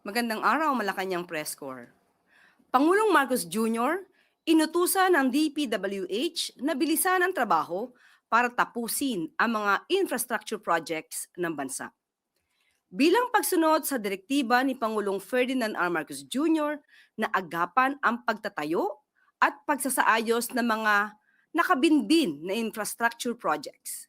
Magandang araw, Malacanang Press Corps. Pangulong Marcos Jr. inutusan ng DPWH na bilisan ang trabaho para tapusin ang mga infrastructure projects ng bansa. Bilang pagsunod sa direktiba ni Pangulong Ferdinand R. Marcos Jr. na agapan ang pagtatayo at pagsasaayos ng mga nakabinbin na infrastructure projects.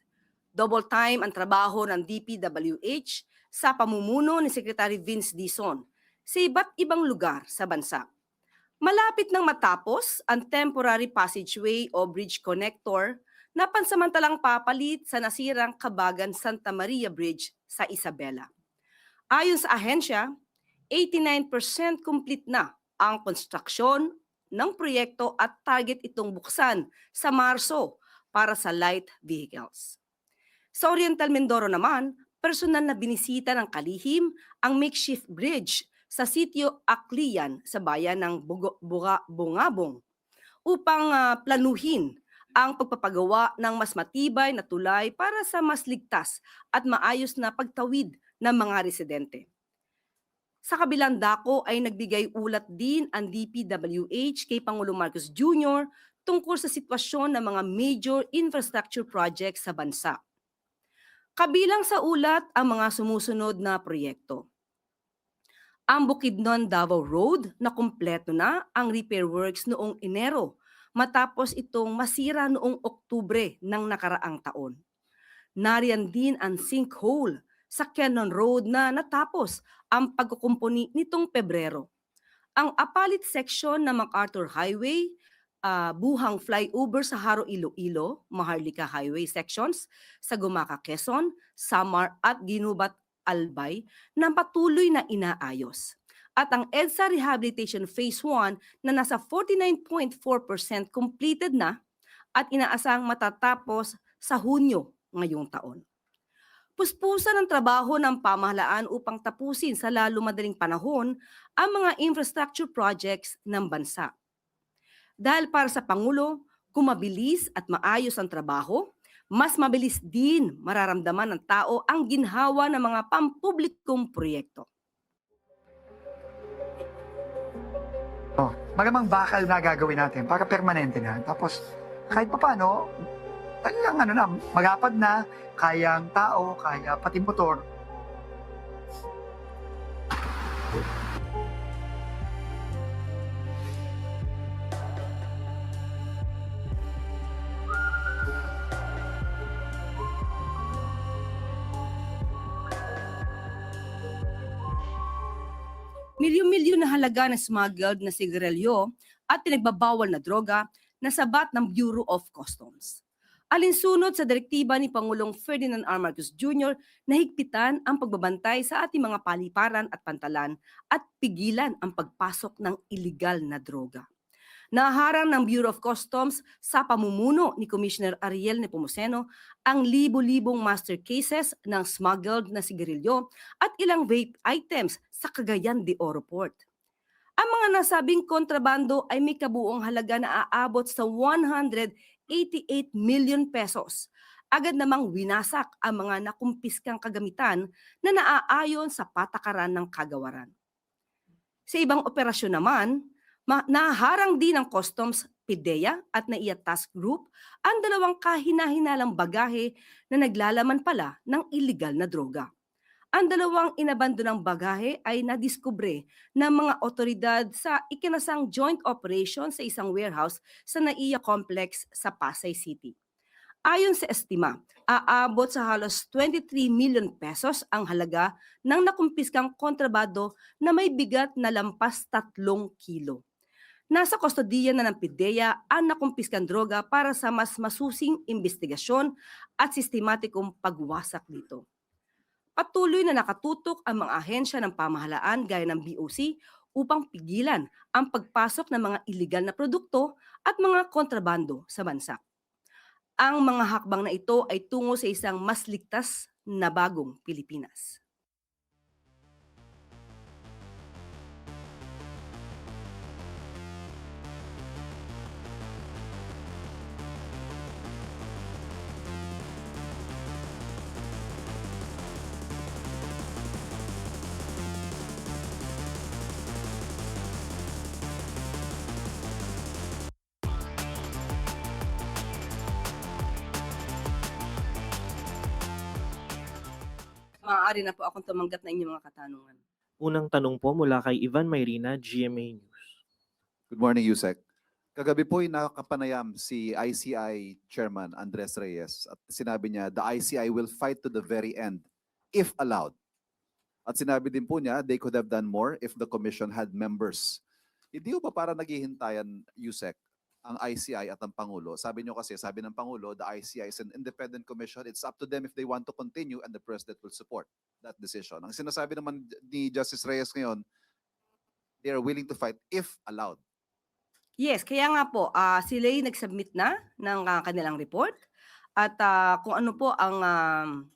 Double time ang trabaho ng DPWH sa pamumuno ni Secretary Vince Dizon sa iba't ibang lugar sa bansa. Malapit nang matapos ang temporary passageway o bridge connector na pansamantalang papalit sa nasirang Kabagan Santa Maria Bridge sa Isabela. Ayon sa ahensya, 89% complete na ang konstruksyon ng proyekto at target itong buksan sa Marso para sa light vehicles. Sa Oriental Mindoro naman, personal na binisita ng kalihim ang makeshift bridge sa sitio Aklian sa bayan ng Bungabong upang planuhin ang pagpapagawa ng mas matibay na tulay para sa mas ligtas at maayos na pagtawid ng mga residente. Sa kabilang dako ay nagbigay ulat din ang DPWH kay Pangulong Marcos Jr. tungkol sa sitwasyon ng mga major infrastructure projects sa bansa. Kabilang sa ulat ang mga sumusunod na proyekto. Ang Bukidnon Davao Road na kumpleto na ang repair works noong Enero matapos itong masira noong Oktubre ng nakaraang taon. Nariyan din ang sinkhole sa Cannon Road na natapos ang pagkukumpuni nitong Pebrero. Ang apalit section ng MacArthur Highway, buhang flyover sa Haro Iloilo, Maharlika Highway sections sa Gumaca, Quezon, Samar at Ginubat Albay na patuloy na inaayos. At ang EDSA Rehabilitation Phase 1 na nasa 49.4% completed na at inaasang matatapos sa Hunyo ngayong taon. Puspusan ang trabaho ng pamahalaan upang tapusin sa lalo madaling panahon ang mga infrastructure projects ng bansa. Dahil para sa Pangulo, kung mabilis at maayos ang trabaho, mas mabilis din mararamdaman ng tao ang ginhawa ng mga pampublikong proyekto. Malamang bakal na gagawin natin para permanente na. Tapos kahit pa paano, talagang magapad na, kayang tao, kaya pati motor. Milyon-milyon na halaga na smuggled na sigarilyo at pinagbabawal na droga na sabat ng Bureau of Customs. Alinsunod sa direktiba ni Pangulong Ferdinand R. Marcos Jr. na higpitan ang pagbabantay sa ating mga paliparan at pantalan at pigilan ang pagpasok ng iligal na droga. Naharang ng Bureau of Customs sa pamumuno ni Commissioner Ariel Nepomuceno ang libo-libong master cases ng smuggled na sigarilyo at ilang vape items sa Cagayan de Oro Port. Ang mga nasabing kontrabando ay may kabuong halaga na aabot sa 188 million pesos. Agad namang winasak ang mga nakumpiskang kagamitan na naaayon sa patakaran ng kagawaran. Sa ibang operasyon naman, naharang din ng Customs, PIDEA at NAIA Task Group ang dalawang kahina-hinalang bagahe na naglalaman pala ng illegal na droga. Ang dalawang inabandonang bagahe ay nadiskubre ng mga otoridad sa ikinasang joint operation sa isang warehouse sa NAIA Complex sa Pasay City. Ayon sa estima, aabot sa halos 23 million pesos ang halaga ng nakumpiskang kontrabando na may bigat na lampas 3 kilo. Nasa kustodiya na ng PIDEA ang nakumpiskang droga para sa mas masusing investigasyon at sistematikong pagwasak nito. Patuloy na nakatutok ang mga ahensya ng pamahalaan gaya ng BOC upang pigilan ang pagpasok ng mga iligal na produkto at mga kontrabando sa bansa. Ang mga hakbang na ito ay tungo sa isang mas ligtas na bagong Pilipinas. maaari na po akong tumanggap ng inyong mga katanungan. Unang tanong po mula kay Ivan Mayrina, GMA News. Good morning, Yusek. Kagabi po nakakapanayam si ICI Chairman Andres Reyes at sinabi niya, the ICI will fight to the very end if allowed. At sinabi din po niya, they could have done more if the commission had members. Hindi ba para naghihintayan, Yusek, ang ICI at ang Pangulo? Sabi niyo kasi, sabi ng Pangulo, the ICI is an independent commission. It's up to them if they want to continue and the President will support that decision. Ang sinasabi naman ni Justice Reyes ngayon, they are willing to fight if allowed. Yes, kaya nga po, sila yung nag-submit na ng kanilang report at kung ano po ang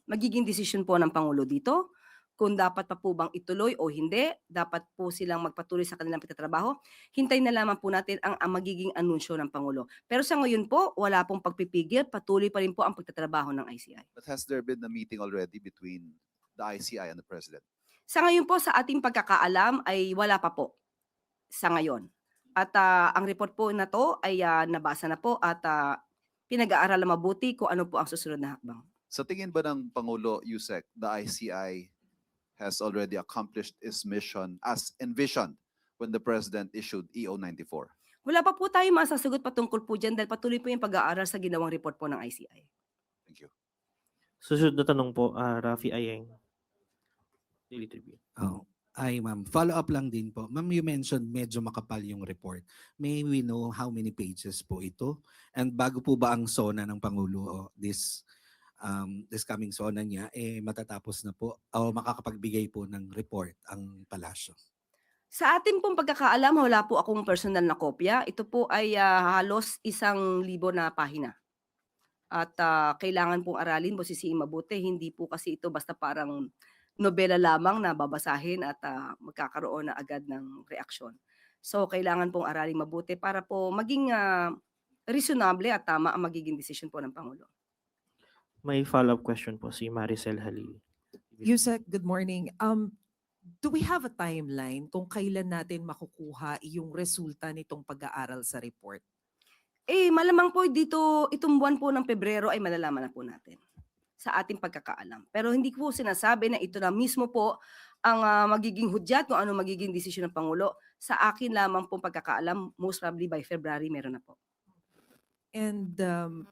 magiging desisyon po ng Pangulo dito, kung dapat pa po bang ituloy o hindi, dapat po silang magpatuloy sa kanilang pagtatrabaho. Hintayin na lamang po natin ang magiging anunsyo ng Pangulo. Pero sa ngayon po, wala pong pagpipigil, patuloy pa rin po ang pagtatrabaho ng ICI. But has there been a meeting already between the ICI and the President? Sa ngayon po, sa ating pagkakaalam ay wala pa po sa ngayon. At ang report po na to ay nabasa na po at pinag-aaralan mabuti kung ano po ang susunod na hakbang. Sa tingin ba ng Pangulo, Yusek, the ICI has already accomplished its mission as envisioned when the President issued EO 94? Wala pa po tayo masasagot patungkol po dyan dahil patuloy po yung pag-aaral sa ginawang report po ng ICI. Thank you. Susunod na tanong po, Rafi Ayeng, Daily Tribune. Oh, ay ma'am, follow up lang din po. Ma'am, you mentioned medyo makapal yung report. May we know how many pages po ito? And bago po ba ang SONA ng Pangulo this coming SONA niya, matatapos na po o makakapagbigay po ng report ang palasyo? Sa ating pong pagkakaalam, wala po akong personal na kopya. Ito po ay halos 1,000 na pahina. At kailangan pong aralin, busisiin mabuti. Hindi po kasi ito basta parang nobela lamang na babasahin at magkakaroon na agad ng reaksyon. So kailangan pong aralin mabuti para po maging reasonable at tama ang magiging desisyon po ng Pangulo. May follow-up question po si Maricel Halili. Yusek, good morning. Do we have a timeline kung kailan natin makukuha yung resulta nitong pag-aaral sa report? Malamang po dito, itong buwan po ng Pebrero ay malalaman na po natin sa ating pagkakaalam. Pero hindi ko po sinasabi na ito na mismo po ang magiging hudyat kung ano magiging desisyon ng Pangulo. Sa akin lamang po pagkakaalam, most probably by February meron na po. And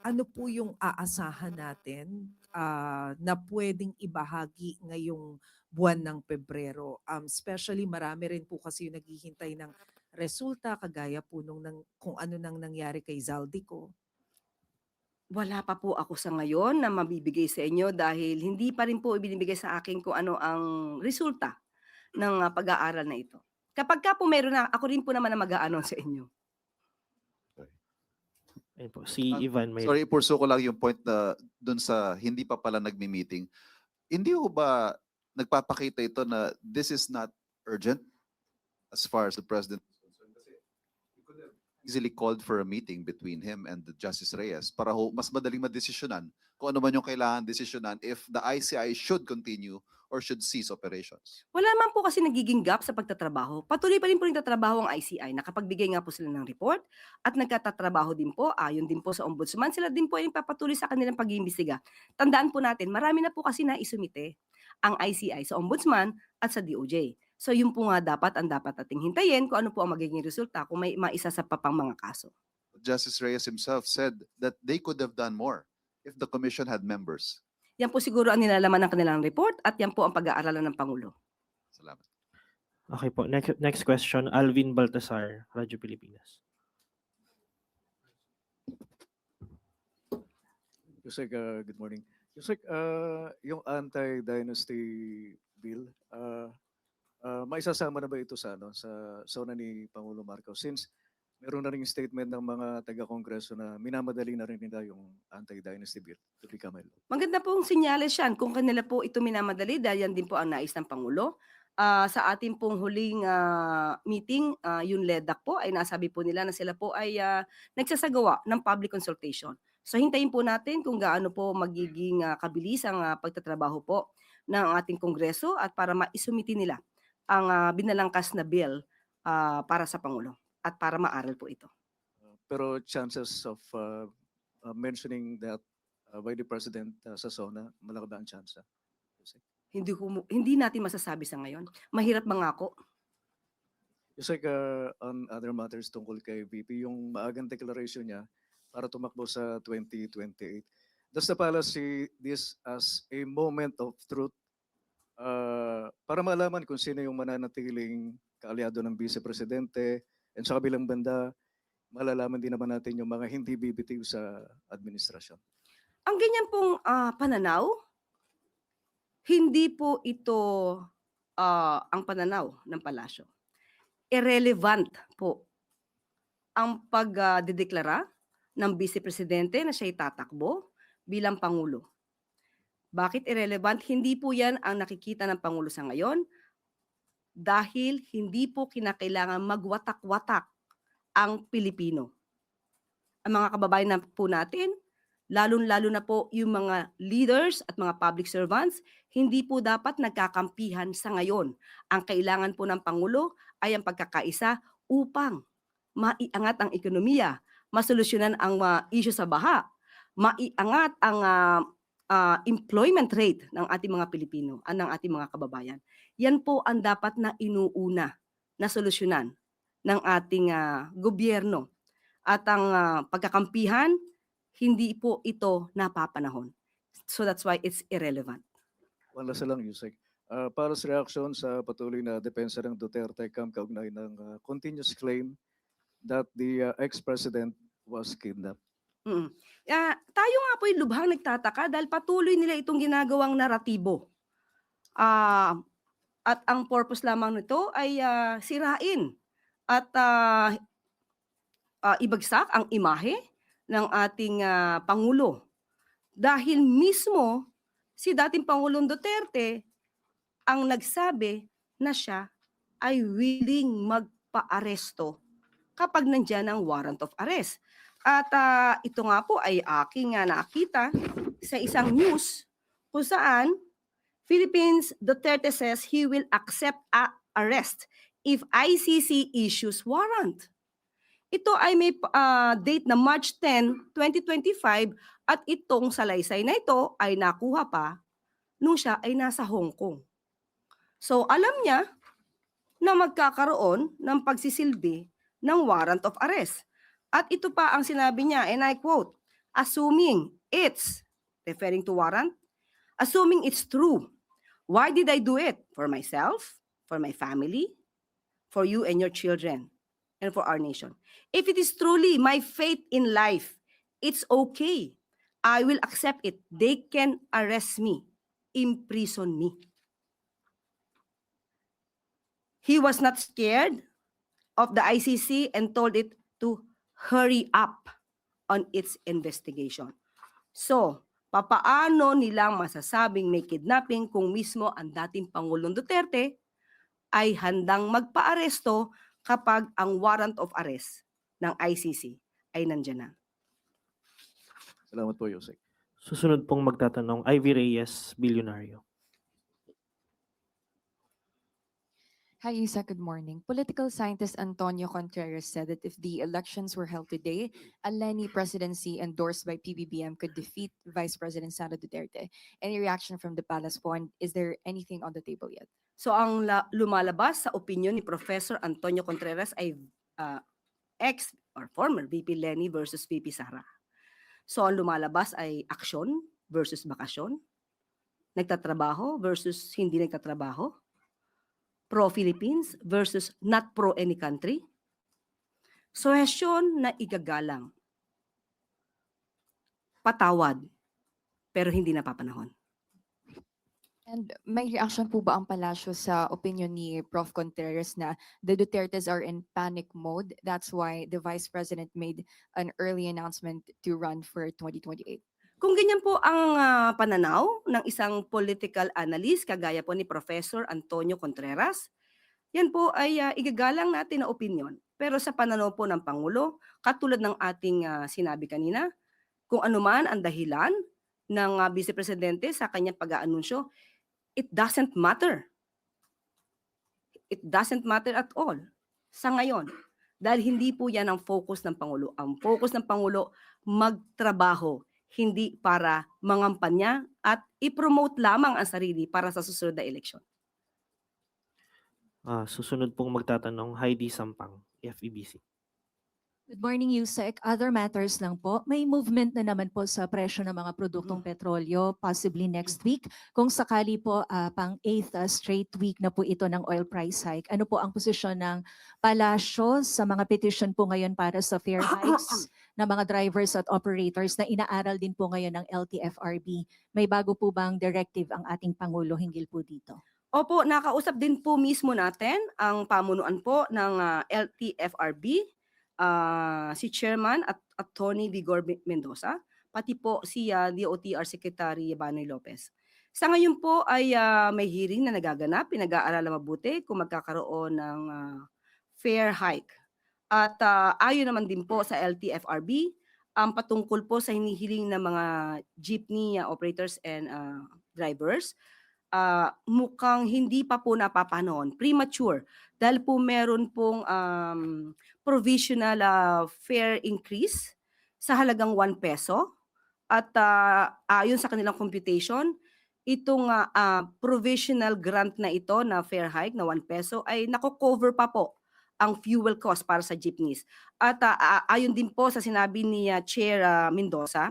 ano po yung aasahan natin na pwedeng ibahagi ngayong buwan ng Pebrero? Especially marami rin po kasi yung naghihintay ng resulta kagaya po kung ano nang nangyari kay Zaldico. Wala pa po ako sa ngayon na mabibigay sa inyo dahil hindi pa rin po ibinibigay sa akin kung ano ang resulta ng pag-aaral na ito. Kapag ka po meron na, ako rin po naman na mag-a-announce sa inyo. Ayun po, si Ivan Mayrina. Sorry, ipurso ko lang yung point na dun sa hindi pa pala nagmi-meeting. Hindi ho ba nagpapakita ito na this is not urgent as far as the President is concerned? Kasi you could have easily called for a meeting between him and the Justice Reyes para ho mas madaling madesisyonan kung ano man yung kailangan desisyonan if the ICI should continue or should cease operations. Wala naman po kasi nagiging gap sa pagtatrabaho. Patuloy pa rin po nagtatrabaho ang ICI. Nakapagbigay nga po sila ng report at nagkatatrabaho din po, ayon din po sa ombudsman. Sila din po ay papatuloy sa kanilang pag-iimbestiga. Tandaan po natin, marami na po kasi naisumite ang ICI sa ombudsman at sa DOJ. So yun po nga ang dapat ating hintayin kung ano po ang magiging resulta kung may maisa sa papang mga kaso. Justice Reyes himself said that they could have done more if the commission had members. Yan po siguro ang nilalaman ng kanilang report at yan po ang pag-aaralan ng Pangulo. Salamat. Okay po, next question, Alvin Baltasar, Radyo Pilipinas. Yusek, good morning. Yusek, yung anti-dynasty bill, maisasama na ba ito sa SONA ni Pangulo Marcos? Since meron na ring statement ng mga taga-kongreso na minamadali na rin nila yung anti-dynasty bill to become a law. Maganda pong senyales yan kung kanila po ito minamadali dahil yan din po ang nais ng Pangulo. Sa ating pong huling meeting, yung LEDAC po ay nasabi po nila na sila po ay nagsasagawa ng public consultation. So hintayin po natin kung gaano po magiging kabilis ang pagtatrabaho po ng ating Kongreso at para maisumiti nila ang binalangkas na bill para sa Pangulo at para maaral po ito. Pero chances of mentioning that by the President sa SONA, malaki ba ang chance? Yusek? hindi natin masasabi sa ngayon. Mahirap mangako. Just like on other matters tungkol kay VP, yung maagang declaration niya para tumakbo sa 2028. Does the palace see this as a moment of truth para malaman kung sino yung mananatiling kaalyado ng Vice Presidente, and sa kabilang banda, malalaman din naman natin yung mga hindi bibitiw sa administrasyon? Ang ganyan pong pananaw, hindi po ito ang pananaw ng palasyo. Irrelevant po ang pagdedeklara ng Vice Presidente na siya'y tatakbo bilang Pangulo. Bakit irrelevant? Hindi po yan ang nakikita ng Pangulo sa ngayon dahil hindi po kinakailangan magwatak-watak ang Pilipino. Ang mga kababayan na po natin, lalong-lalo na po yung mga leaders at mga public servants, hindi po dapat nagkakampihan sa ngayon. Ang kailangan po ng Pangulo ay ang pagkakaisa upang maiangat ang ekonomiya, masolusyonan ang issue sa baha, maiangat ang employment rate ng ating mga Pilipino, ng ating mga kababayan. Yan po ang dapat na inuuna na solusyonan ng ating gobyerno. At ang pagkakampihan, hindi po ito napapanahon. So that's why it's irrelevant. Wala sa lang, Yusek. Para sa reaction sa patuloy na depensa ng Duterte camp kaugnay ng continuous claim that the ex-president was kidnapped. Tayo nga po lubhang nagtataka dahil patuloy nila itong ginagawang naratibo. At ang purpose lamang nito ay sirain at ibagsak ang imahe ng ating Pangulo. Dahil mismo si dating Pangulong Duterte ang nagsabi na siya ay willing magpa-aresto kapag nandyan ang warrant of arrest. At ito nga po ay aking nakita sa isang news kung saan Philippines Duterte says he will accept arrest if ICC issues warrant. Ito ay may date na March 10, 2025 at itong salaysay na ito ay nakuha pa nung siya ay nasa Hong Kong. So alam niya na magkakaroon ng pagsisilbi ng warrant of arrest. At ito pa ang sinabi niya, and I quote, assuming it's, referring to warrant, assuming it's true, why did I do it? For myself, for my family, for you and your children, and for our nation. If it is truly my fate in life, it's okay. I will accept it. They can arrest me, imprison me. He was not scared of the ICC and told it to hurry up on its investigation. So, papaano nilang masasabing may kidnapping kung mismo ang dating Pangulong Duterte ay handang magpa-aresto kapag ang warrant of arrest ng ICC ay nandyan na? Salamat po, Yusek. Susunod pong magtatanong, Ivy Reyes, Bilyonaryo. Hi, Isa. Good morning. Political scientist Antonio Contreras said that if the elections were held today, a Leni presidency endorsed by PBBM could defeat Vice President Sara Duterte. Any reaction from the palace po? And is there anything on the table yet? So ang lumalabas sa opinion ni Professor Antonio Contreras ay ex or former VP Leni versus VP Sara. So ang lumalabas ay aksyon versus bakasyon, nagtatrabaho versus hindi nagtatrabaho, pro-Philippines versus not pro-any country, suhesyon na igagalang, patawad, pero hindi napapanahon. And may reaction po ba ang palasyo sa opinion ni Prof. Contreras na the Dutertes are in panic mode? That's why the Vice President made an early announcement to run for 2028. Kung ganyan po ang pananaw ng isang political analyst kagaya po ni Professor Antonio Contreras, yan po ay igagalang natin na opinion. Pero sa pananaw po ng Pangulo, katulad ng ating sinabi kanina, kung anuman ang dahilan ng Vice Presidente sa kanyang pag-aanunsyo, it doesn't matter. It doesn't matter at all sa ngayon. Dahil hindi po yan ang focus ng Pangulo. Ang focus ng Pangulo, magtrabaho. hindi para mangampanya at i-promote lamang ang sarili para sa susunod na eleksyon. Susunod pong magtatanong, Heidi Sampang, FEBC. Good morning, Yusek. Other matters lang po. May movement na naman po sa presyo ng mga produktong petrolyo, possibly next week. Kung sakali po, pang 8th straight week na po ito ng oil price hike, ano po ang posisyon ng palasyo sa mga petition po ngayon para sa fare hikes ng mga drivers at operators na inaaral din po ngayon ng LTFRB? May bago po bang directive ang ating Pangulo hinggil po dito? Opo, nakausap din po mismo natin ang pamunuan po ng LTFRB, si Chairman at Attorney Vigor Mendoza, pati po si DOTR Secretary Banoy Lopez. Sa ngayon po ay may hearing na nagaganap, pinag-aaralan mabuti kung magkakaroon ng fare hike. At ayon naman din po sa LTFRB, patungkol po sa hinihiling ng mga jeepney operators and drivers, mukhang hindi pa po napapanahon, premature, dahil po meron pong provisional fare increase sa halagang 1 peso at ayon sa kanilang computation, itong provisional grant na ito na fare hike na 1 peso ay nako-cover pa po ang fuel cost para sa jeepneys. At ayon din po sa sinabi ni Chair Mendoza,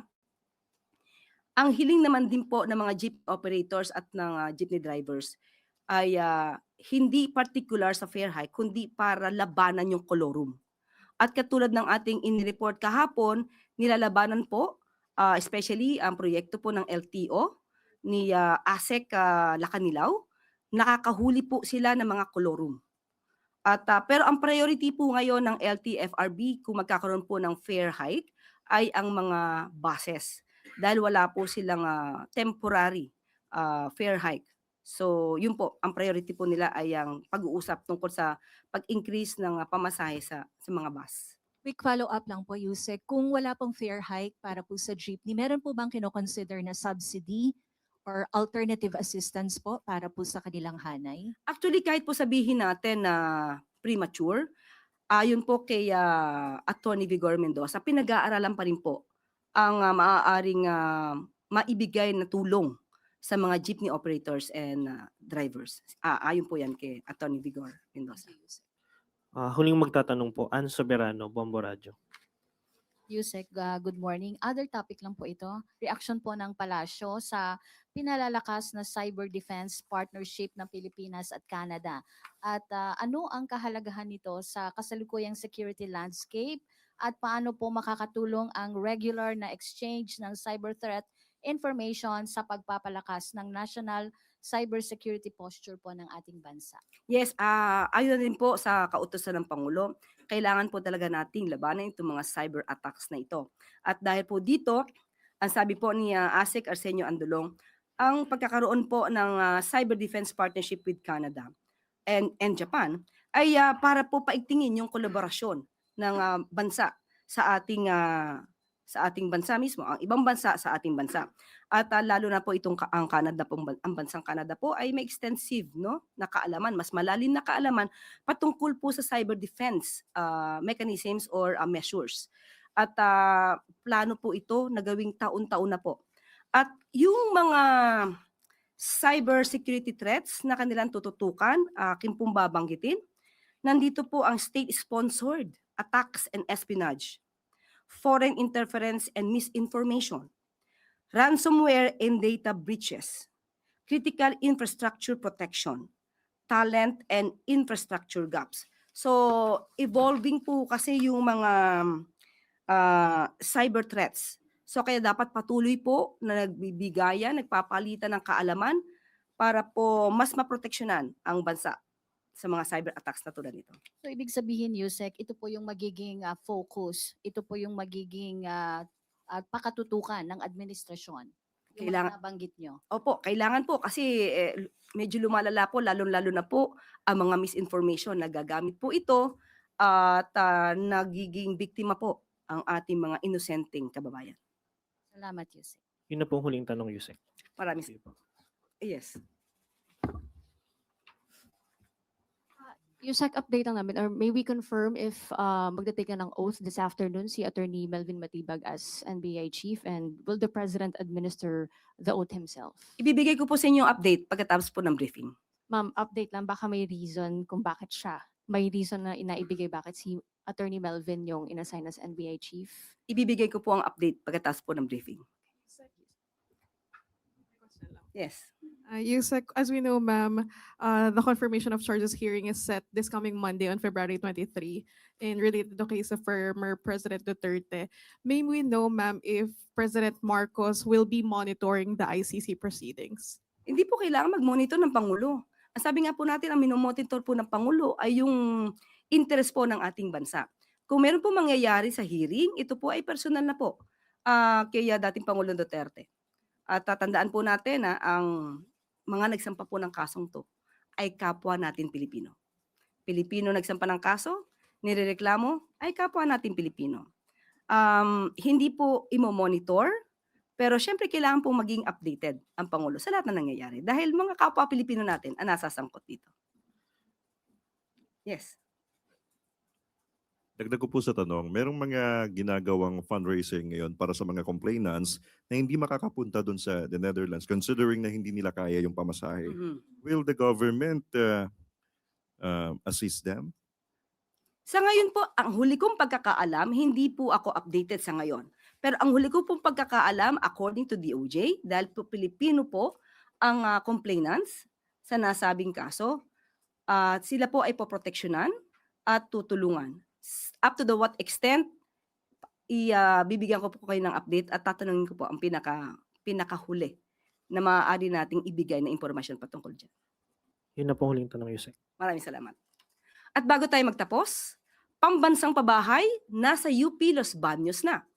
ang hiling naman din po ng mga jeep operators at ng jeepney drivers ay hindi particular sa fare hike, kundi para labanan yung kolorum. At katulad ng ating in-report kahapon, nilalabanan po, especially ang proyekto po ng LTO ni ASEC Lacanilaw, nakakahuli po sila ng mga kolorum. At pero ang priority po ngayon ng LTFRB kung magkakaroon po ng fare hike ay ang mga buses, dahil wala po silang temporary fare hike. So yun po, ang priority po nila ay ang pag-uusap tungkol sa pag-increase ng pamasahe sa mga bus. Quick follow-up lang po, Yusek. Kung wala pong fare hike para po sa jeepney, meron po bang kino-consider na subsidy or alternative assistance po para po sa kanilang hanay? Actually, kahit po sabihin natin na premature, ayon po kay Attorney Vigor Mendoza, pinag-aaralan pa rin po ang maaaring maibigay na tulong sa mga jeepney operators and drivers. Ayon po yan kay Attorney Vigor Mendoza. Huling magtatanong po, Ann Soberano, Bombo Radio. Yusek, good morning. Other topic lang po ito. Reaction po ng palasyo sa pinalalakas na cyber defense partnership ng Pilipinas at Canada. At ano ang kahalagahan nito sa kasalukuyang security landscape at paano po makakatulong ang regular na exchange ng cyber threat information sa pagpapalakas ng national cybersecurity posture po ng ating bansa? Yes, ayon din po sa kautusan ng Pangulo, kailangan po talaga nating labanan itong mga cyber attacks na ito. At dahil po dito, ang sabi po ni ASEC Arsenio Andolong, ang pagkakaroon po ng cyber defense partnership with Canada and Japan ay para po paigtingin yung kolaborasyon ng bansa sa ating bansa mismo, ang ibang bansa sa ating bansa. At lalo na po ang Canada po, ang bansang Canada po ay may extensive na kaalaman, mas malalim na kaalaman patungkol po sa cyber defense mechanisms or measures. At plano po ito na gawing taon-taon na po. At yung mga cyber security threats na kanilang tututukan, akin pong babanggitin, nandito po ang state-sponsored attacks and espionage, foreign interference and misinformation, ransomware and data breaches, critical infrastructure protection, talent and infrastructure gaps. So, evolving po kasi yung mga cyber threats. So, kaya dapat patuloy po na nagbibigayan, nagpapalitan ng kaalaman para po mas maproteksyonan ang bansa sa mga cyber attacks na tulad nito. So ibig sabihin, Yusek, ito po yung magiging focus, ito po yung magiging pakatutukan ng administrasyon. Yung Kailangan- mga nabanggit nyo. Opo, kailangan po kasi medyo lumalala po, lalo-lalo na po ang mga misinformation. Nagagamit po ito at nagiging biktima po ang ating mga inosenteng kababayan. Salamat, Yusek. Yun na po ang huling tanong, Yusek. Maraming Sige po. yes. Yusek, update lang namin, or may we confirm if magte-take na ng oath this afternoon si Attorney Melvin Matibag as NBI Chief, and will the President administer the oath himself? Ibibigay ko po sa inyo yung update pagkatapos po ng briefing. Ma'am, update lang, baka may reason kung bakit siya. May reason na inaibigay bakit si Attorney Melvin yung inassign as NBI Chief? Ibibigay ko po ang update pagkatapos po ng briefing. Yes. Yusek, as we know, ma'am, the confirmation of charges hearing is set this coming Monday on February 23 in related to the case of former President Duterte. May we know, ma'am, if President Marcos will be monitoring the ICC proceedings? Hindi po kailangan mag-monitor ng Pangulo. Ang sabi nga po natin, ang minomonitor po ng Pangulo ay yung interest po ng ating bansa. Kung meron po mangyayari sa hearing, ito po ay personal na po kay dating Pangulong Duterte. At tatandaan po natin na ang mga nagsampa po ng kasong to ay kapwa natin Pilipino. Pilipino nagsampa ng kaso, nirereklamo, ay kapwa natin Pilipino. Hindi po imo-monitor, pero syempre kailangan pong maging updated ang Pangulo sa lahat na nangyayari. Dahil mga kapwa Pilipino natin ang nasasangkot dito. Yes. Dagdag ko po sa tanong, merong mga ginagawang fundraising ngayon para sa mga complainants na hindi makakapunta doon sa the Netherlands considering na hindi nila kaya yung pamasahe. Will the government assist them? Sa ngayon po, ang huli kong pagkakaalam, hindi po ako updated sa ngayon. Pero ang huli ko pong pagkakaalam, according to DOJ, dahil po Pilipino po ang complainants sa nasabing kaso, sila po ay poproteksyonan at tutulungan. Up to the what extent, bibigyan ko po kayo ng update at tatanungin ko po ang pinakahuli na maaari nating ibigay na impormasyon patungkol dyan. Yun na po huling tanong, Yusek. Maraming salamat. At bago tayo magtapos, pambansang pabahay nasa UP Los Baños na.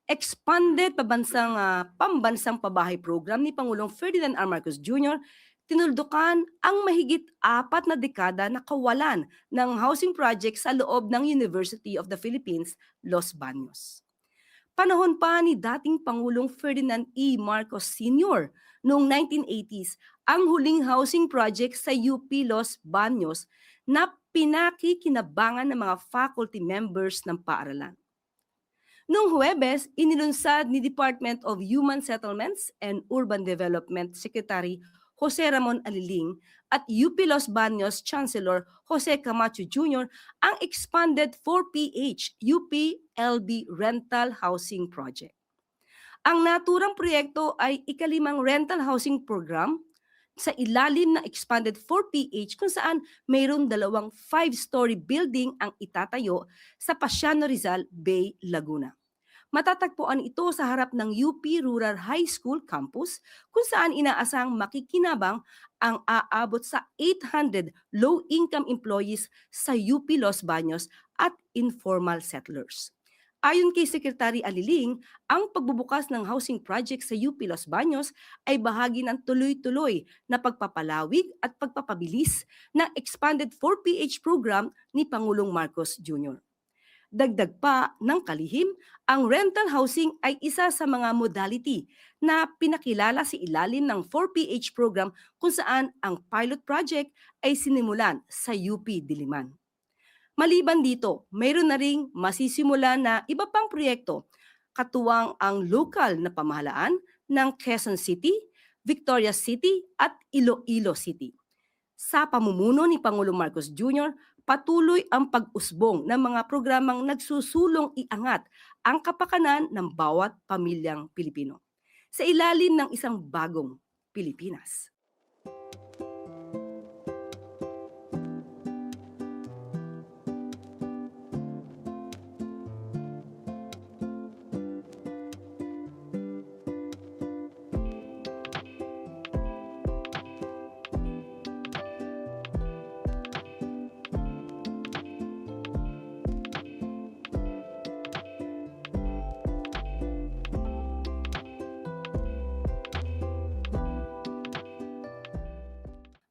Expanded pambansang pabahay program ni Pangulong Ferdinand R. Marcos Jr. tinuldukan ang mahigit 4 na dekada na kawalan ng housing project sa loob ng University of the Philippines, Los Baños. Panahon pa ni dating Pangulong Ferdinand E. Marcos Sr. noong 1980s ang huling housing project sa UP Los Baños na pinakikinabangan ng mga faculty members ng paaralan. Noong Huwebes, inilunsad ni Department of Human Settlements and Urban Development Secretary Jose Ramon Aliling at UP Los Baños Chancellor Jose Camacho Jr. ang expanded 4PH UP LB Rental Housing Project. Ang naturang proyekto ay ikalimang rental housing program sa ilalim ng expanded 4PH kung saan mayroon 2 5-story building ang itatayo sa Pasiano Rizal Bay, Laguna. Matatagpuan ito sa harap ng UP Rural High School campus kung saan inaasang makikinabang ang aabot sa 800 low-income employees sa UP Los Baños at informal settlers. Ayon kay Secretary Aliling, ang pagbubukas ng housing project sa UP Los Baños ay bahagi ng tuloy-tuloy na pagpapalawig at pagpapabilis ng expanded 4PH program ni Pangulong Marcos Jr. Dagdag pa ng kalihim, ang rental housing ay isa sa mga modality na pinakilala sa ilalim ng 4PH program kung saan ang pilot project ay sinimulan sa UP Diliman. Maliban dito, mayroon na ring masisimula na iba pang proyekto, katuwang ang lokal na pamahalaan ng Quezon City, Victoria City at Iloilo City. Sa pamumuno ni Pangulong Marcos Jr., patuloy ang pag-usbong ng mga programang nagsusulong iangat ang kapakanan ng bawat pamilyang Pilipino sa ilalim ng isang bagong Pilipinas.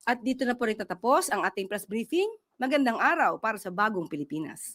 At dito na po rin tatapos ang ating press briefing. Magandang araw para sa bagong Pilipinas.